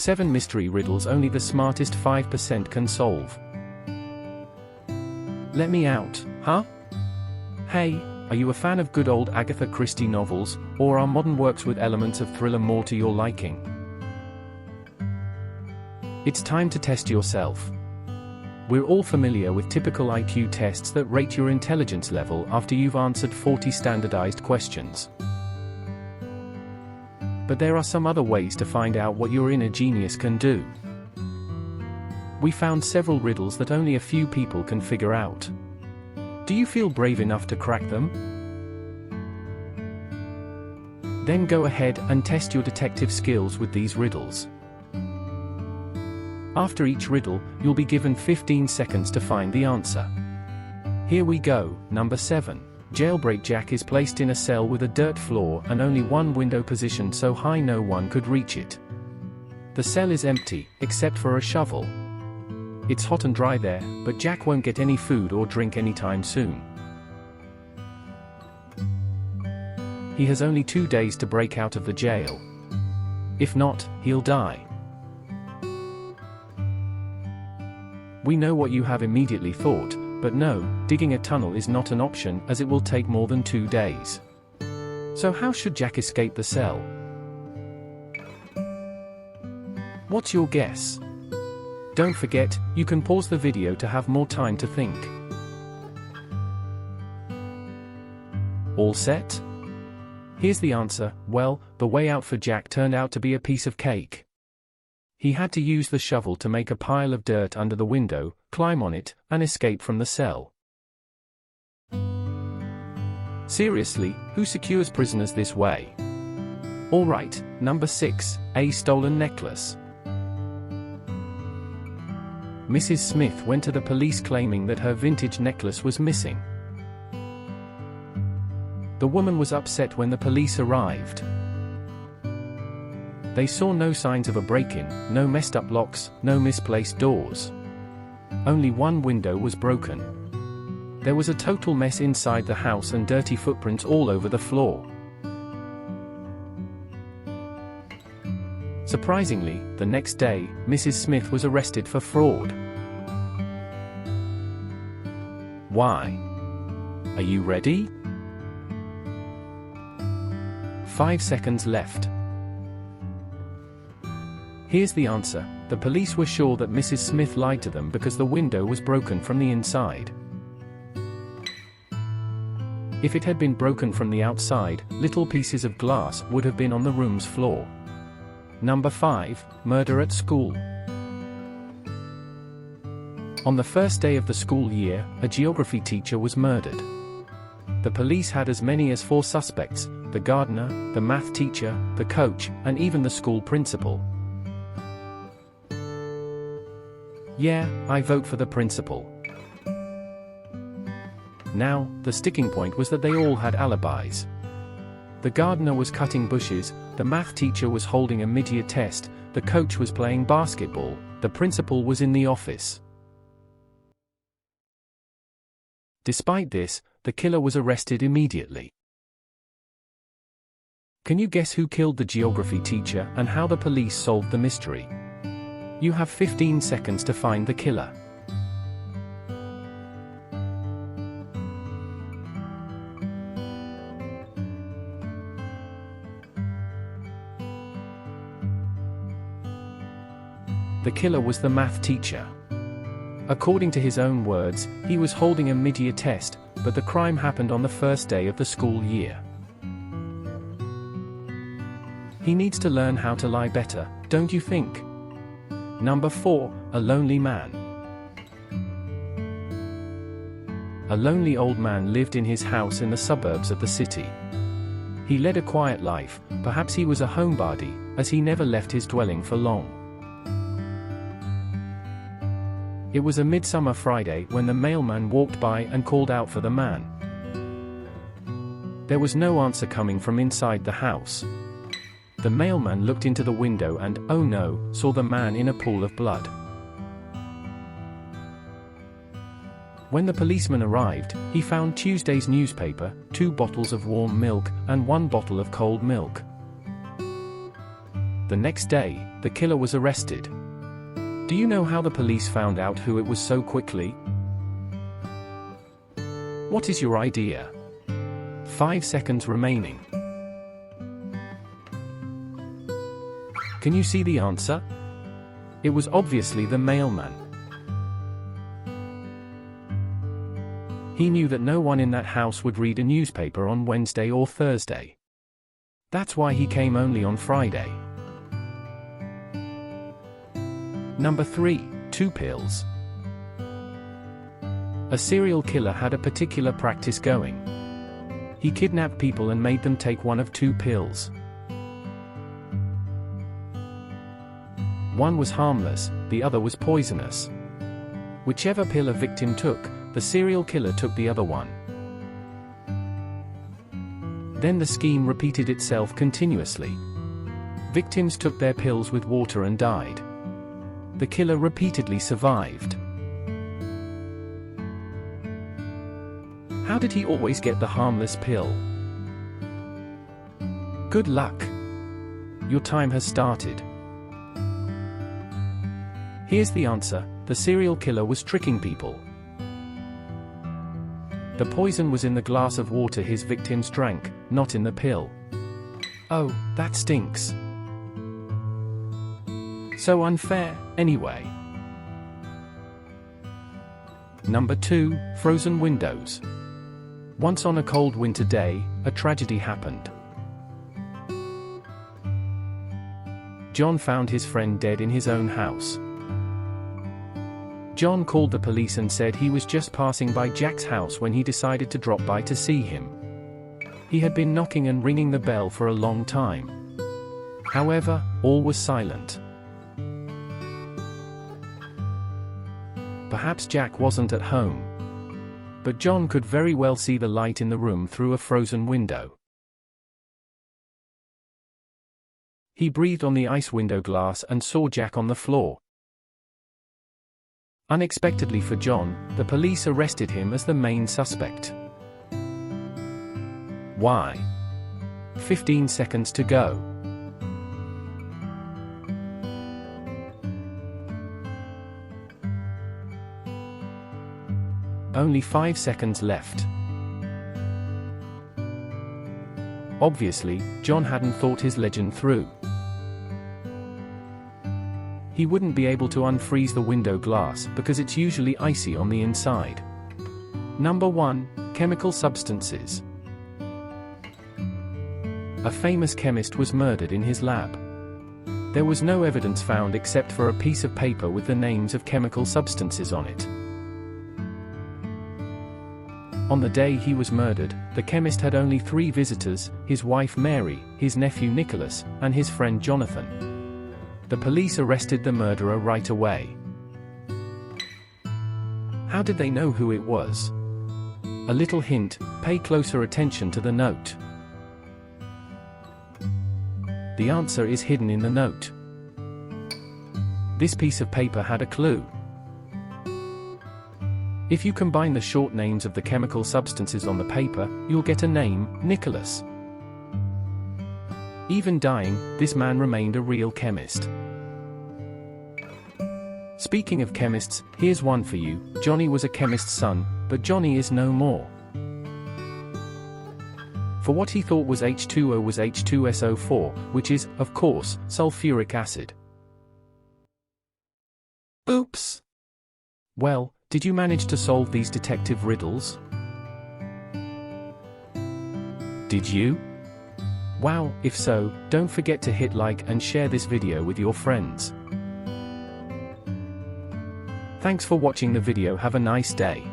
7 mystery riddles only the smartest 5% can solve. Let me out, huh? Hey, are you a fan of good old Agatha Christie novels, or are modern works with elements of thriller more to your liking? It's time to test yourself. We're all familiar with typical IQ tests that rate your intelligence level after you've answered 40 standardized questions. But there are some other ways to find out what your inner genius can do. We found several riddles that only a few people can figure out. Do you feel brave enough to crack them? Then go ahead and test your detective skills with these riddles. After each riddle, you'll be given 15 seconds to find the answer. Here we go. Number 7. Jailbreak Jack is placed in a cell with a dirt floor and only one window positioned so high no one could reach it. The cell is empty, except for a shovel. It's hot and dry there, but Jack won't get any food or drink anytime soon. He has only 2 days to break out of the jail. If not, he'll die. We know what you have immediately thought, but no, digging a tunnel is not an option as it will take more than 2 days. So how should Jack escape the cell? What's your guess? Don't forget, you can pause the video to have more time to think. All set? Here's the answer. Well, the way out for Jack turned out to be a piece of cake. He had to use the shovel to make a pile of dirt under the window, climb on it, and escape from the cell. Seriously, who secures prisoners this way? Alright, number 6, a stolen necklace. Mrs. Smith went to the police claiming that her vintage necklace was missing. The woman was upset when the police arrived. They saw no signs of a break-in, no messed up locks, no misplaced doors. Only one window was broken. There was a total mess inside the house and dirty footprints all over the floor. Surprisingly, the next day, Mrs. Smith was arrested for fraud. Why? Are you ready? 5 seconds left. Here's the answer. The police were sure that Mrs. Smith lied to them because the window was broken from the inside. If it had been broken from the outside, little pieces of glass would have been on the room's floor. Number 5, murder at school. On the first day of the school year, a geography teacher was murdered. The police had as many as 4 suspects: the gardener, the math teacher, the coach, and even the school principal. Yeah, I vote for the principal. Now, the sticking point was that they all had alibis. The gardener was cutting bushes, the math teacher was holding a mid-year test, the coach was playing basketball, the principal was in the office. Despite this, the killer was arrested immediately. Can you guess who killed the geography teacher and how the police solved the mystery? You have 15 seconds to find the killer. The killer was the math teacher. According to his own words, he was holding a mid-year test, but the crime happened on the first day of the school year. He needs to learn how to lie better, don't you think? Number 4, a lonely man. A lonely old man lived in his house in the suburbs of the city. He led a quiet life, perhaps he was a homebody, as he never left his dwelling for long. It was a midsummer Friday when the mailman walked by and called out for the man. There was no answer coming from inside the house. The mailman looked into the window and, oh no, saw the man in a pool of blood. When the policeman arrived, he found Tuesday's newspaper, 2 bottles of warm milk, and 1 bottle of cold milk. The next day, the killer was arrested. Do you know how the police found out who it was so quickly? What is your idea? 5 seconds remaining. Can you see the answer? It was obviously the mailman. He knew that no one in that house would read a newspaper on Wednesday or Thursday. That's why he came only on Friday. Number 3, 2 pills. A serial killer had a particular practice going. He kidnapped people and made them take one of 2 pills. One was harmless, the other was poisonous. Whichever pill a victim took, the serial killer took the other one. Then the scheme repeated itself continuously. Victims took their pills with water and died. The killer repeatedly survived. How did he always get the harmless pill? Good luck. Your time has started. Here's the answer: the serial killer was tricking people. The poison was in the glass of water his victims drank, not in the pill. Oh, that stinks. So unfair, anyway. Number 2, frozen windows. Once on a cold winter day, a tragedy happened. John found his friend dead in his own house. John called the police and said he was just passing by Jack's house when he decided to drop by to see him. He had been knocking and ringing the bell for a long time. However, all was silent. Perhaps Jack wasn't at home. But John could very well see the light in the room through a frozen window. He breathed on the ice window glass and saw Jack on the floor. Unexpectedly for John, the police arrested him as the main suspect. Why? 15 seconds to go. Only 5 seconds left. Obviously, John hadn't thought his legend through. He wouldn't be able to unfreeze the window glass because it's usually icy on the inside. Number 1, chemical substances. A famous chemist was murdered in his lab. There was no evidence found except for a piece of paper with the names of chemical substances on it. On the day he was murdered, the chemist had only 3 visitors: his wife Mary, his nephew Nicholas, and his friend Jonathan. The police arrested the murderer right away. How did they know who it was? A little hint: pay closer attention to the note. The answer is hidden in the note. This piece of paper had a clue. If you combine the short names of the chemical substances on the paper, you'll get a name: Nicholas. Even dying, this man remained a real chemist. Speaking of chemists, here's one for you: Johnny was a chemist's son, but Johnny is no more. For what he thought was H2O was H2SO4, which is, of course, sulfuric acid. Oops! Well, did you manage to solve these detective riddles? Did you? Wow, if so, don't forget to hit like and share this video with your friends. Thanks for watching the video. Have a nice day.